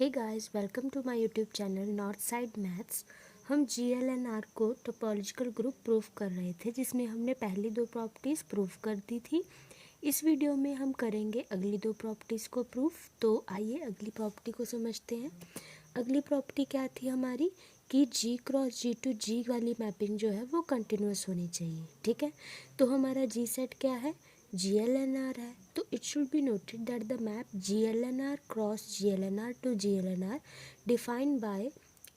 Hey guys, welcome to my YouTube channel north side maths. हम GLNR को topological group proof कर रहे थे, जिसमें हमने पहली दो प्रॉपर्टीज़ प्रूफ कर दी थी। इस वीडियो में हम करेंगे अगली दो प्रॉपर्टीज़ को प्रूफ। तो आइए अगली प्रॉपर्टी को समझते हैं। अगली प्रॉपर्टी क्या थी हमारी कि G cross G to G वाली मैपिंग जो है वो कंटिन्यूस होनी चाहिए। ठीक है, तो हमारा G सेट क्या है? GLNR है। तो it should be noted that the map GLNR cross GLNR to GLNR defined by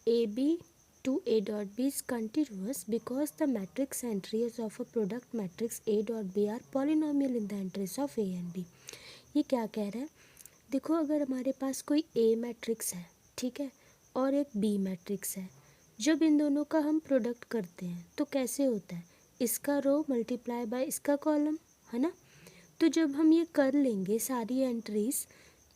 AB to A dot B is continuous because the matrix entries of a product matrix A dot B are polynomial in the entries of A and B। ये क्या कह रहा है? देखो, अगर हमारे पास कोई A matrix है, ठीक है, और एक B मैट्रिक्स है, जब इन दोनों का हम प्रोडक्ट करते हैं तो कैसे होता है? इसका रो मल्टीप्लाई बाय इसका कॉलम, है ना। तो जब हम ये कर लेंगे सारी एंट्रीज,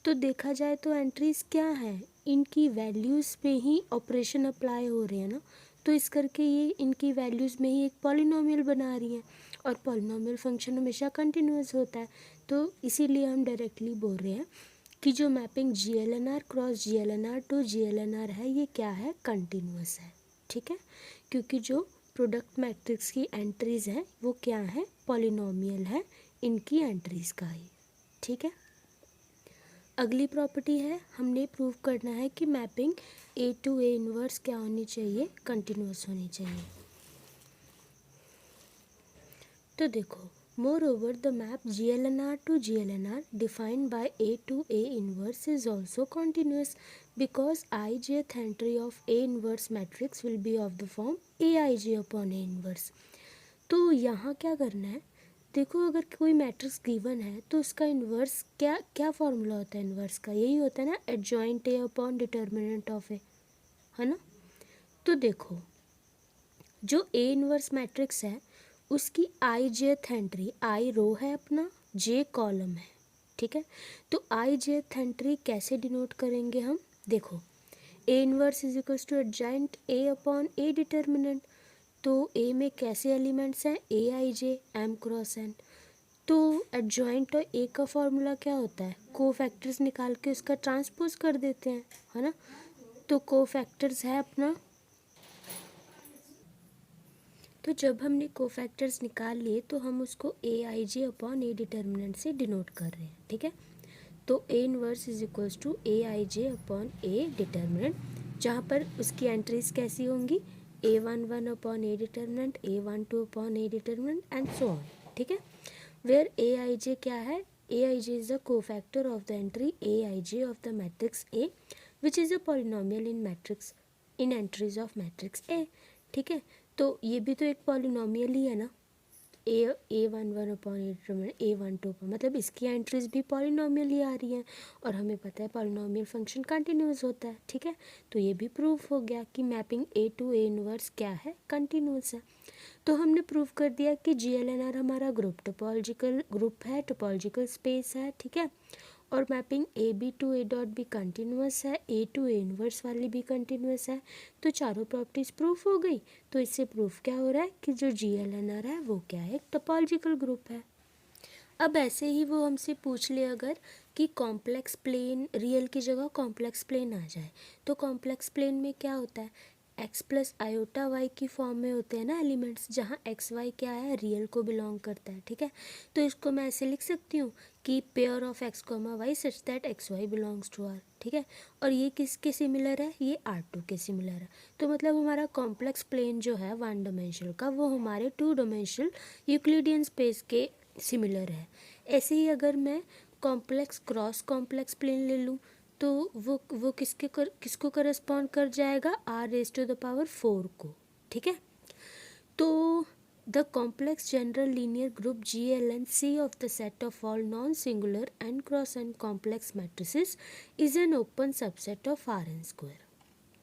तो देखा जाए तो एंट्रीज क्या है, इनकी वैल्यूज़ पे ही ऑपरेशन अप्लाई हो रहे हैं ना। तो इस करके ये इनकी वैल्यूज़ में ही एक पॉलिनोमियल बना रही हैं, और पॉलिनोमियल फंक्शन हमेशा कंटिन्यूस होता है। तो इसीलिए हम डायरेक्टली बोल रहे हैं कि जो mapping GLNR cross GLNR to GLNR है, ये क्या है? कंटिन्यूस है। ठीक है, क्योंकि जो प्रोडक्ट मैट्रिक्स की एंट्रीज हैं वो क्या है? पॉलिनोमियल है इनकी एंट्रीज का ही। ठीक है, अगली प्रॉपर्टी है, हमने प्रूव करना है कि mapping A to A inverse क्या होनी चाहिए? कंटिन्यूस होनी चाहिए। तो देखो, moreover the map GLNR to GLNR defined by A to A inverse is also continuous because ijth entry of A inverse matrix will be of the form Aij upon A inverse. तो यहाँ क्या करना है? देखो, अगर कोई matrix given है तो उसका इन्वर्स क्या क्या फॉर्मूला होता है? इन्वर्स का यही होता है ना, adjoint A upon determinant of A, है ना। तो देखो, जो ए इन्वर्स मैट्रिक्स है उसकी ijth एंट्री, आई रो है अपना, जे कॉलम है। ठीक है, तो ijth एंट्री कैसे डिनोट करेंगे हम? देखो, A inverse is equals to adjoint A upon A determinant. तो ए में कैसे एलिमेंट्स हैं? A I J M cross N. तो एडजॉइंट और ए का फॉर्मूला क्या होता है? को फैक्टर्स निकाल के उसका ट्रांसपोज कर देते हैं, है ना। तो को फैक्टर्स है अपना, तो जब हमने को फैक्टर्स निकाल लिए तो हम उसको A I J upon A determinant से डिनोट कर रहे हैं। ठीक है, तो A inverse is equals to A I J upon A determinant, जहाँ पर उसकी एंट्रीज कैसी होंगी? A11 upon A determinant, A12 upon A determinant and so on. ठीक है, वेयर ए आई जे क्या है? A I J is the cofactor of the entry A I J of the matrix A which is a polynomial in matrix in entries of matrix A. ठीक है, तो ये भी तो एक polynomial ही है ना। A11 upon A determinant A12 पर, मतलब इसकी एंट्रीज भी पॉलिनोमियल ही आ रही हैं, और हमें पता है पॉलिनोमियल फंक्शन कंटिन्यूस होता है। ठीक है, तो ये भी प्रूफ हो गया कि mapping A to A inverse क्या है? कंटिन्यूस है। तो हमने प्रूव कर दिया कि GLNR हमारा ग्रुप टोपोलॉजिकल ग्रुप है, टोपोलॉजिकल स्पेस है। ठीक है, और mapping AB to A dot भी कंटिन्यूस है, A टू A इनवर्स वाली भी कंटिन्यूस है। तो चारों प्रॉपर्टीज प्रूफ हो गई। तो इससे प्रूफ क्या हो रहा है कि जो GLNR है वो क्या है? एक टोपोलॉजिकल ग्रुप है। अब ऐसे ही वो हमसे पूछ ले अगर कि कॉम्प्लेक्स प्लेन, रियल की जगह कॉम्प्लेक्स प्लेन आ जाए, तो कॉम्प्लेक्स प्लेन में क्या होता है? एक्स प्लस आयोटा वाई की फॉर्म में होते हैं ना एलिमेंट्स, जहाँ एक्स वाई क्या है? रियल को बिलोंग करता है। ठीक है, तो इसको मैं ऐसे लिख सकती हूँ कि pair of X comma Y such that X Y belongs to R. ठीक है, और ये किसके सिमिलर है? ये R2 के सिमिलर है। तो मतलब हमारा कॉम्प्लेक्स प्लेन जो है वन डायमेंशनल का, वो हमारे टू डायमेंशनल यूक्लिडियन स्पेस के सिमिलर है। ऐसे ही अगर मैं कॉम्प्लेक्स क्रॉस कॉम्प्लेक्स प्लेन ले लूँ तो वो किसको करस्पॉन्ड कर जाएगा? r⁴ को। ठीक है, तो the complex general linear group GLNC of the set of all non singular and cross and complex matrices is an open subset of R⁴।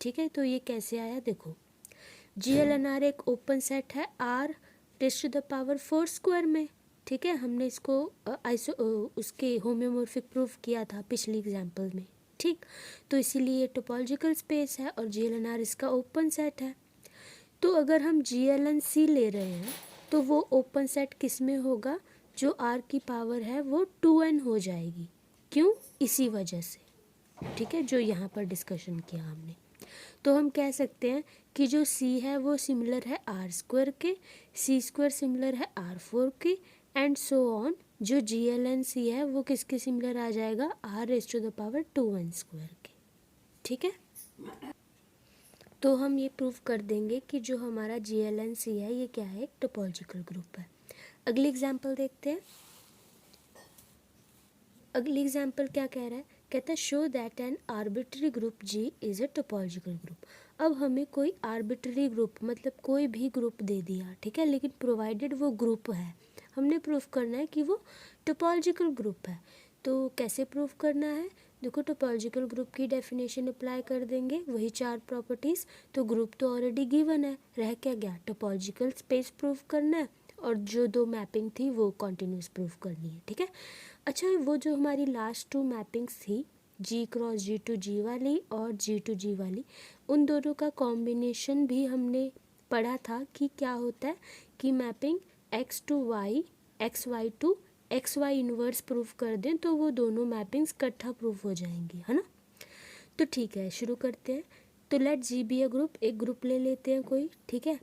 ठीक है, तो ये कैसे आया? देखो, GLNR एक ओपन सेट है r⁴ में। ठीक है, हमने इसको उसके होम्योमॉर्फिक प्रूफ किया था पिछली एग्जाम्पल में। ठीक, तो इसीलिए ये टोपोलॉजिकल स्पेस है और GLNR इसका ओपन सेट है। तो अगर हम GLNC ले रहे हैं तो वो ओपन सेट किस में होगा? जो r की पावर है वो 2n हो जाएगी। क्यों? इसी वजह से। ठीक है, जो यहाँ पर डिस्कशन किया हमने। तो हम कह सकते हैं कि जो सी है वो सिमिलर है आर स्क्वायर के, सी स्क्वायर सिमिलर है आर फोर के, एंड सो ऑन। जो जी एल एन सी है वो किसके सिमिलर आ जाएगा, R raise to the power 2 square के। ठीक है, तो हम ये प्रूव कर देंगे कि जो हमारा जी एल एन सी है ये क्या है, एक टोपोलॉजिकल ग्रुप है। अगली एग्जाम्पल देखते हैं। अगली एग्जाम्पल क्या कह रहा है, कहता है show that an arbitrary group G is a topological group. अब हमें कोई आर्बिट्री ग्रुप मतलब कोई भी ग्रुप दे दिया, ठीक है, लेकिन प्रोवाइडेड वो ग्रुप है, हमने प्रूफ करना है कि वो टोपोलॉजिकल ग्रुप है। तो कैसे प्रूफ करना है, देखो टोपोलॉजिकल ग्रुप की डेफिनेशन अप्लाई कर देंगे, वही 4 प्रॉपर्टीज़। तो ग्रुप तो ऑलरेडी गिवन है, रह क्या गया, टोपोलॉजिकल स्पेस प्रूफ करना है, और जो 2 मैपिंग थी वो कॉन्टिन्यूस प्रूफ करनी है। ठीक है, अच्छा वो जो हमारी लास्ट 2 मैपिंग्स थी, जी क्रॉस जी टू जी वाली और जी टू जी वाली, उन दोनों का कॉम्बिनेशन भी हमने पढ़ा था कि क्या होता है कि mapping X to Y, X Y to X Y inverse proof कर दें तो वो दोनों मैपिंग्स इकट्ठा प्रूफ हो जाएंगी, है ना। तो ठीक है, शुरू करते हैं। तो let G be a group, एक ग्रुप ले लेते हैं कोई, ठीक है।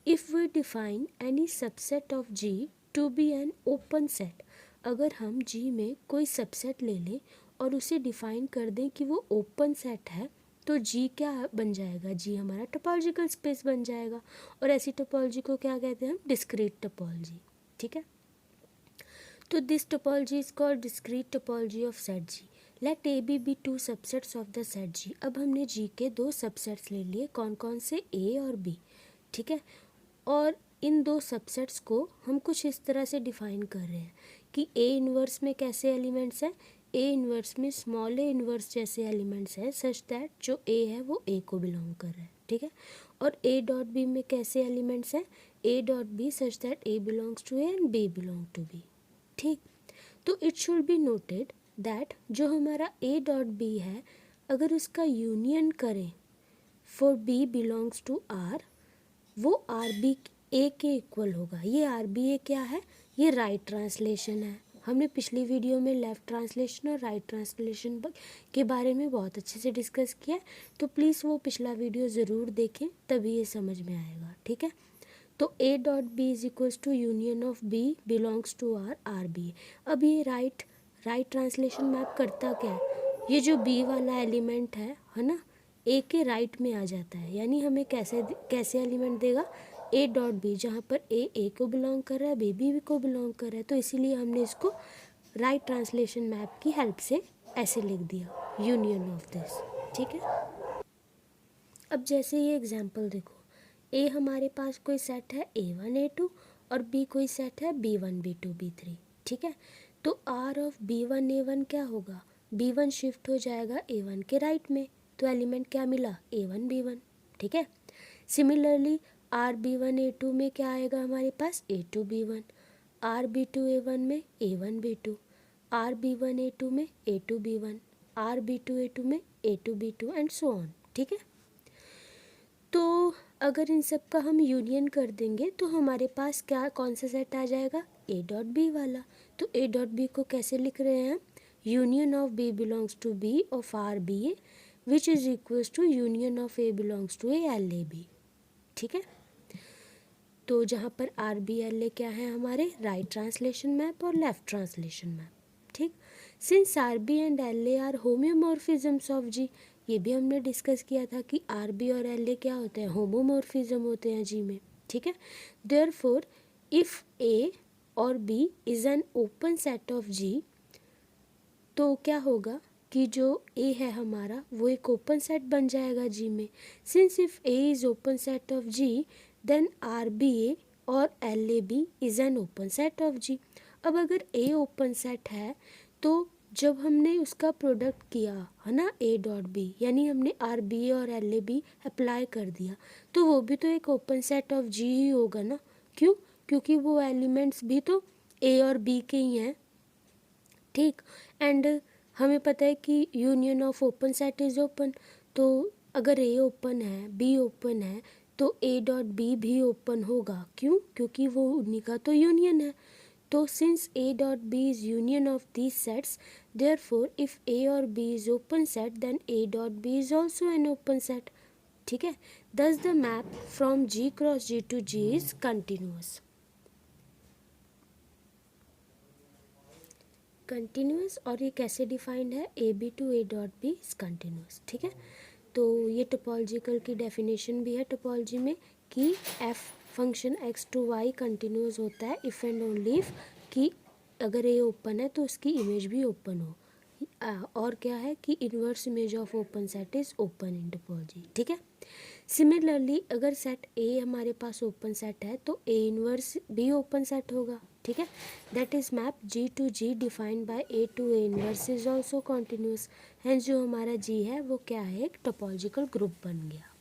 If we define any subset of G to be an open set, अगर हम जी में कोई सबसेट ले लें और उसे डिफाइन कर दें कि वो ओपन सेट है, तो जी क्या बन जाएगा, जी हमारा टोपोलॉजिकल स्पेस बन जाएगा। और ऐसी टोपोलॉजी को क्या कहते हैं हम, डिस्क्रीट टोपोलॉजी। ठीक है, तो this topology is called discrete topology of set G. Let A B 2 subsets of the set G. अब हमने जी के 2 सबसेट्स ले लिए, कौन कौन से, ए और बी। ठीक है, और इन 2 सबसेट्स को हम कुछ इस तरह से डिफाइन कर रहे हैं कि ए इन्वर्स में कैसे एलिमेंट्स हैं, ए इन्वर्स में स्मॉल ए इन्वर्स जैसे एलिमेंट्स हैं, सच दैट जो ए है वो ए को बिलोंग कर रहा है। ठीक है, और ए डॉट बी में कैसे एलिमेंट्स हैं, A dot B such that A belongs to A and B belong to B. ठीक, तो it should be noted that जो हमारा ए डॉट बी है, अगर उसका यूनियन करें for B belongs to R, वो आर बी ए के इक्वल होगा। ये आर बी ए क्या है, ये राइट ट्रांसलेशन है। हमने पिछली वीडियो में लेफ़्ट ट्रांसलेशन और राइट ट्रांसलेशन के बारे में बहुत अच्छे से डिस्कस किया है, तो प्लीज़ वो पिछला वीडियो ज़रूर देखें, तभी ये समझ में आएगा। ठीक है, तो A dot B is equals to union of B belongs to R B. अब ये राइट ट्रांसलेशन मैप करता क्या है, ये जो बी वाला एलिमेंट है ना, ए के राइट में आ जाता है, यानी हमें कैसे एलिमेंट देगा, ए डॉट बी, जहाँ पर ए को बिलोंग कर रहा है, बी को बिलोंग कर रहा है, तो इसीलिए हमने इसको राइट ट्रांसलेशन मैप की हेल्प से ऐसे लिख दिया, यूनियन ऑफ दिस। ठीक है, अब जैसे ये एग्जाम्पल देखो, ए हमारे पास कोई सेट है A1 A2 और बी कोई सेट है B1 B2 B3। ठीक है, तो आर ऑफ B1 A1 क्या होगा, B1 शिफ्ट हो जाएगा A1 के राइट में, तो एलिमेंट क्या मिला, A1 B1। ठीक है, सिमिलरली आर B1 A2 में क्या आएगा हमारे पास, A2 B1, are B2 A1 में A1 B2, are B1 A2 में A2 B1, are B2 A2 में A2 B2 and so on. ठीक है, तो अगर इन सब का हम यूनियन कर देंगे तो हमारे पास क्या, कौन सा सेट आ जाएगा, ए डॉट बी वाला। तो ए डॉट बी को कैसे लिख रहे हैं, union of B belongs to B of R B A which is equals to union of A belongs to A L A B. ठीक है, तो जहाँ पर आर बी एल ए क्या है हमारे, राइट ट्रांसलेशन मैप और लेफ्ट ट्रांसलेशन मैप। ठीक, since R B and L A are homeomorphisms of G, ये भी हमने डिस्कस किया था कि आर बी और एल ए क्या होते हैं, होमोमॉर्फिज्म होते हैं जी में। ठीक है, देयरफॉर इफ़ ए और B is an open set of G, तो क्या होगा कि जो ए है हमारा वो एक ओपन सेट बन जाएगा जी में। Since if A is open set of G then R B A और L A B is an open set of G. अब अगर ए ओपन सेट है तो जब हमने उसका प्रोडक्ट किया है ना, ए डॉट बी, यानी हमने आर बी ए और एल ए बी अप्लाई कर दिया, तो वो भी तो एक ओपन सेट ऑफ जी ही होगा ना। क्यों, क्योंकि वो एलिमेंट्स भी तो ए और बी के ही हैं। ठीक, एंड हमें पता है कि union of open set is open, तो अगर ए ओपन है बी ओपन है तो ए डॉट बी भी ओपन होगा। क्यों, क्योंकि वो उन्हीं का तो यूनियन है। तो since A dot B is union of these sets, therefore if A और B is open set then A dot B is also an open set. ठीक है, thus the map from G cross G to G is continuous. Continuous, और ये कैसे defined है, A B to A dot B is continuous. ठीक है, तो ये टोपोलॉजिकल की डेफिनेशन भी है टोपोलॉजी में कि F function X to Y continuous होता है इफ़ एंड ओनली इफ कि अगर ए ओपन है तो उसकी इमेज भी ओपन हो। और क्या है कि inverse image of open set is open in topology. ठीक है, सिमिलरली अगर सेट ए हमारे पास ओपन सेट है तो ए इन्वर्स भी ओपन सेट होगा। ठीक है, that is map G to G defined by A to A inverse is also continuous. Hence जो हमारा जी है वो क्या है, एक टोपोलॉजिकल ग्रुप बन गया।